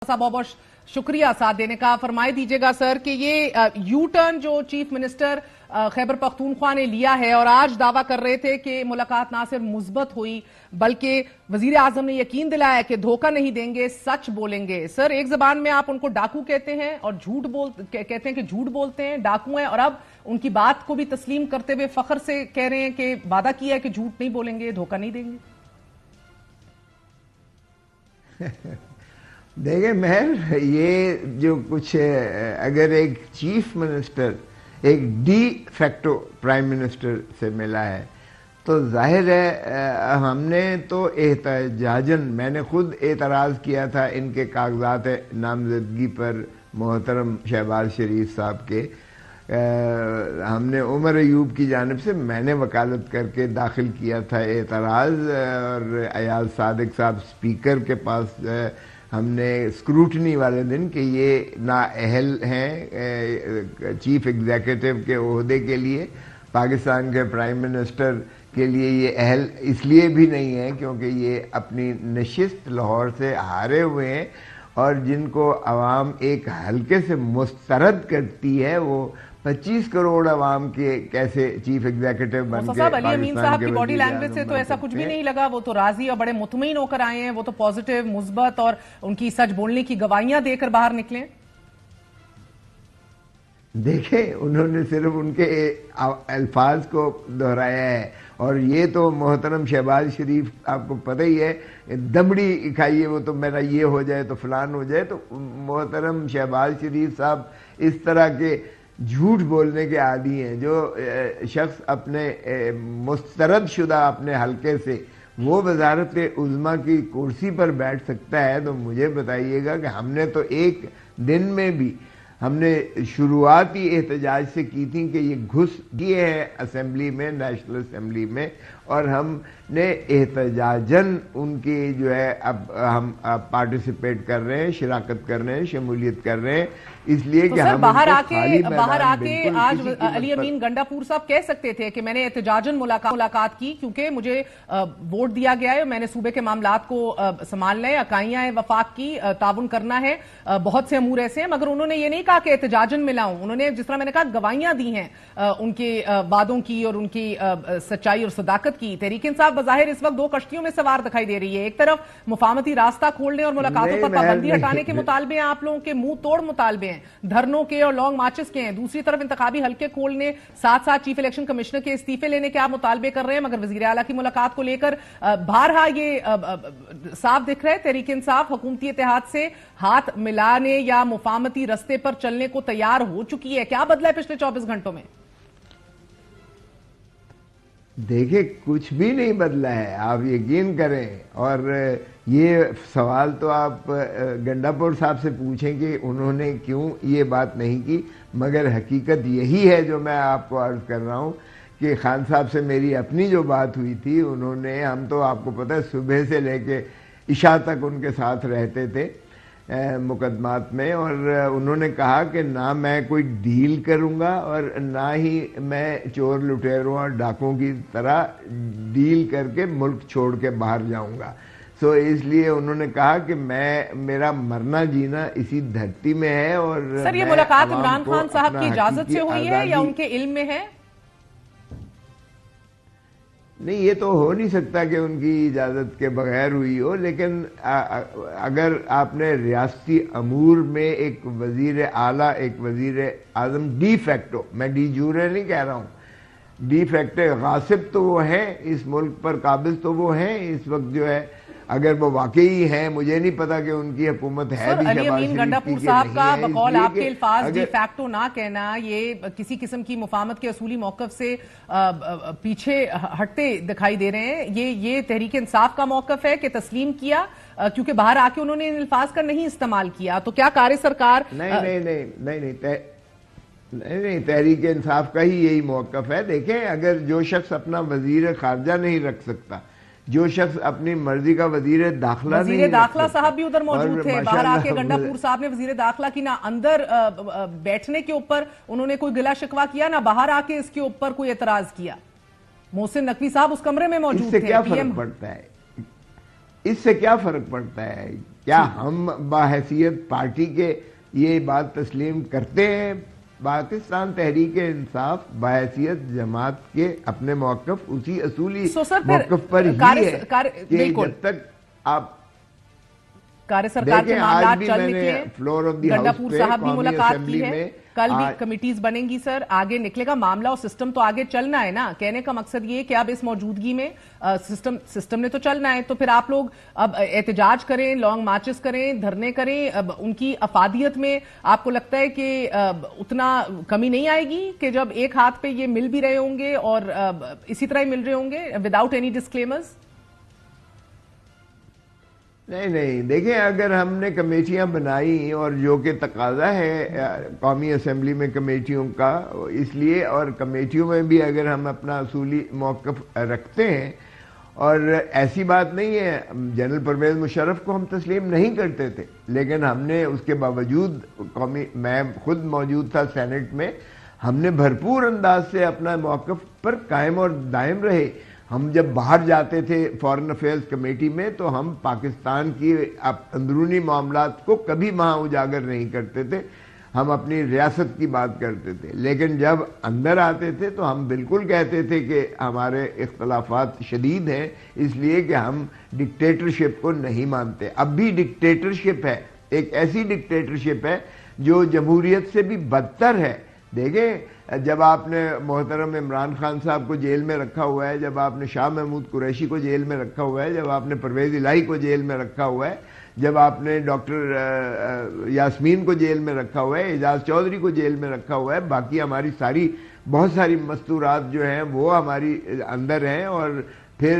साहब बहुत बहुत शुक्रिया साथ देने का। फरमाए दीजिएगा सर कि ये यू टर्न जो चीफ मिनिस्टर खैबर पख्तूनख्वा ने लिया है और आज दावा कर रहे थे कि मुलाकात ना सिर्फ मुस्बत हुई बल्कि वजीर आजम ने यकीन दिलाया कि धोखा नहीं देंगे, सच बोलेंगे। सर एक जबान में आप उनको डाकू कहते हैं और कहते हैं कि झूठ बोलते हैं, डाकू हैं, और अब उनकी बात को भी तस्लीम करते हुए फख्र से कह रहे हैं कि वादा किया है कि झूठ नहीं बोलेंगे, धोखा नहीं देंगे। देखिए महर, ये जो कुछ अगर एक चीफ मिनिस्टर एक डी फैक्टो प्राइम मिनिस्टर से मिला है तो जाहिर है हमने तो एहतजाजन, मैंने खुद एतराज़ किया था इनके कागजात नामजदगी पर मोहतरम शहबाज शरीफ साहब के। हमने उमर अयूब की जानिब से मैंने वकालत करके दाखिल किया था एतराज़, और अयाज सादिक साहब स्पीकर के पास हमने स्क्रूटनी वाले दिन कि ये नाअहल हैं चीफ एग्जीक्यूटिव के ओहदे के लिए, पाकिस्तान के प्राइम मिनिस्टर के लिए ये अहल इसलिए भी नहीं है क्योंकि ये अपनी नशिस्त लाहौर से हारे हुए हैं, और जिनको अवाम एक हल्के से मुस्तरद करती है वो 25 करोड़ अवाम के कैसे चीफ एग्जीक्यूटिव बन के अली अमीन साहब की बॉडी लैंग्वेज से तो ऐसा कुछ भी नहीं लगा, वो तो राजी और बड़े मुतमईन होकर आए हैं, वो तो पॉजिटिव मुस्बत और उनकी सच बोलने की गवाहियां देकर बाहर निकले। देखे उन्होंने सिर्फ उनके अल्फाज को दोहराया है, और ये तो मोहतरम शहबाज शरीफ आपको पता ही है, दमड़ी खाइए वो तो मेरा ये हो जाए तो फलान हो जाए। तो मोहतरम शहबाज शरीफ साहब इस तरह के झूठ बोलने के आदी हैं। जो शख्स अपने मुस्तरद शुदा अपने हलके से वो वजारत उज़्मा की कुर्सी पर बैठ सकता है, तो मुझे बताइएगा कि हमने तो एक दिन में भी हमने शुरुआती एहतजाज से की थी कि ये घुस गए हैं असेंबली में, नेशनल असेंबली में, और हमने एहतजाजन उनकी जो है अब हम पार्टिसिपेट कर रहे हैं, शिराकत कर रहे हैं, शमूलियत कर रहे हैं, इसलिए कि हम बाहर आके आज अली अमीन गंडापुर साहब कह सकते थे कि मैंने एहतजाजन मुलाकात की क्योंकि मुझे वोट दिया गया है, मैंने सूबे के मामलात को संभालना है, इकाइयां हैं वफाक की, ताउन करना है, बहुत से अमूर ऐसे हैं। मगर उन्होंने ये नहीं कहा कि एहतजाजन मिलाऊं, उन्होंने जिस तरह मैंने कहा गवाहियां दी हैं उनके वादों की और उनकी सच्चाई और सदाकत की। तहरीक इंसाफ बज़ाहिर इस वक्त दो कश्तियों में सवार दिखाई दे रही है, एक तरफ मुफाहमती रास्ता खोलने और मुलाकातों पर पाबंदी हटाने के मुतालबे हैं, आप लोगों के मुंह तोड़ मुतालबे हैं, धरनों के और लॉन्ग मार्चेस के हैं, दूसरी तरफ इंतखाबी हल्के खोलने, साथ साथ चीफ इलेक्शन कमिश्नर के इस्तीफे लेने के आप मुतालबे कर रहे हैं। मगर वजीर आला की मुलाकात को लेकर बारहा ये साफ दिख रहा है तहरीक इंसाफ हुकूमती इत्तेहाद से हाथ मिलाने या मुफाहमती रस्ते पर चलने को तैयार हो चुकी है। क्या बदला है पिछले 24 घंटों में? देखिए कुछ भी नहीं बदला है, आप यकीन करें। और ये सवाल तो आप गंडापुर साहब से पूछें कि उन्होंने क्यों ये बात नहीं की, मगर हकीकत यही है जो मैं आपको अर्ज कर रहा हूँ कि खान साहब से मेरी अपनी जो बात हुई थी, उन्होंने, हम तो आपको पता है सुबह से लेके इशा तक उनके साथ रहते थे मुकदमात में, और उन्होंने कहा कि ना मैं कोई डील करूंगा और ना ही मैं चोर लुटेरों और डाकुओं की तरह डील करके मुल्क छोड़ के बाहर जाऊंगा। सो इसलिए उन्होंने कहा कि मेरा मरना जीना इसी धरती में है। और सर ये मुलाकात इमरान खान साहब की इजाजत से हुई है या उनके इल्म में है? नहीं, ये तो हो नहीं सकता कि उनकी इजाज़त के बगैर हुई हो, लेकिन अगर आपने रियासती अमूर में एक वजीर आला, एक वजीर आज़म डी फैक्टो, मैं डी जूरे नहीं कह रहा हूँ, डी फैक्टो गासिब तो वो हैं, इस मुल्क पर काबिज तो वो हैं इस वक्त जो है, अगर वो वाकई हैं, मुझे नहीं पता कि उनकी हुकूमत है भी अली अमीन गंडापुर साहब का बकौल आपके अल्फाज डी फैक्टो ना कहना ये किसी किस्म की मुफाहमत के असूली मौकफ से पीछे हटते दिखाई दे रहे हैं। ये तहरीक इंसाफ का मौकफ है कि तस्लीम किया क्योंकि बाहर आके उन्होंने इन अल्फाज का नहीं इस्तेमाल किया, तो क्या कार्य सरकार? नहीं, तहरीक इंसाफ का ही यही मौकफ है। देखें, अगर जो शख्स अपना वजीर खारजा नहीं रख सकता, जो शख्स अपनी मर्जी का वजीर दाखिला साहब भी उधर मौजूद थे, बाहर आके गंडापुर साहब ने वजीर दाखिला की ना अंदर बैठने के ऊपर उन्होंने कोई गिला शिकवा किया, ना बाहर आके इसके ऊपर कोई एतराज किया। मोहसिन नकवी साहब उस कमरे में मौजूद थे। क्या फर्क पड़ता है? इससे क्या फर्क पड़ता है? کیا ہم باحیثیت پارٹی کے یہ بات تسلیم کرتے ہیں؟ پاکستان تحریک انصاف باحیثیت جماعت کے اپنے موقف اسی اصولی موقف پر ہی ہے کہ جب تک آپ کار سرکار کے معاملات چل نکلے، گنڈا پور صاحب بھی ملاقات کی ہے، کل بھی کمیٹیز بنیں گی سر، آگے نکلے گا معاملہ اور سسٹم تو آگے چلنا ہے نا. کہنے کا مقصد یہ کہ اب اس موجودگی میں سسٹم نے تو چلنا ہے، تو پھر آپ لوگ اب احتجاج کریں، لانگ مارچز کریں، دھرنے کریں، اب ان کی افادیت میں آپ کو لگتا ہے کہ اتنا کمی نہیں آئے گی کہ جب ایک ہاتھ پہ یہ مل بھی رہے ہوں گے اور اسی طرح ہی مل رہے ہوں گے وداؤٹ اینی ڈسکلیمرز؟ نہیں دیکھیں، اگر ہم نے کمیٹیاں بنائی اور جو کہ تقاضا ہے قومی اسمبلی میں کمیٹیوں کا، اس لیے اور کمیٹیوں میں بھی اگر ہم اپنا اصولی موقف رکھتے ہیں، اور ایسی بات نہیں ہے جنرل پرویز مشرف کو ہم تسلیم نہیں کرتے تھے، لیکن ہم نے اس کے باوجود میں خود موجود تھا سینٹ میں، ہم نے بھرپور انداز سے اپنا موقف پر قائم اور دائم رہے. ہم جب باہر جاتے تھے فارن افیئرز کمیٹی میں تو ہم پاکستان کی اندرونی معاملات کو کبھی وہاں اجاگر نہیں کرتے تھے، ہم اپنی ریاست کی بات کرتے تھے. لیکن جب اندر آتے تھے تو ہم بالکل کہتے تھے کہ ہمارے اختلافات شدید ہیں، اس لیے کہ ہم ڈکٹیٹرشپ کو نہیں مانتے. اب بھی ڈکٹیٹرشپ ہے، ایک ایسی ڈکٹیٹرشپ ہے جو جمہوریت سے بھی بدتر ہے. دیکھیں، جب آپ نے محترم عمران خان صاحب کو جیل میں رکھا ہوا ہے، جب آپ نے شاہ محمود قریشی کو جیل میں رکھا ہوا ہے، جب آپ نے پرویز الہی کو جیل میں رکھا ہوا ہے، جب آپ نے ڈاکٹر یاسمین کو جیل میں رکھا ہوا ہے، اعجاز چودھری کو جیل میں رکھا ہوا ہے، باقی ہماری بہت ساری مستورات جو ہیں وہ ہماری اندر ہیں. اور پھر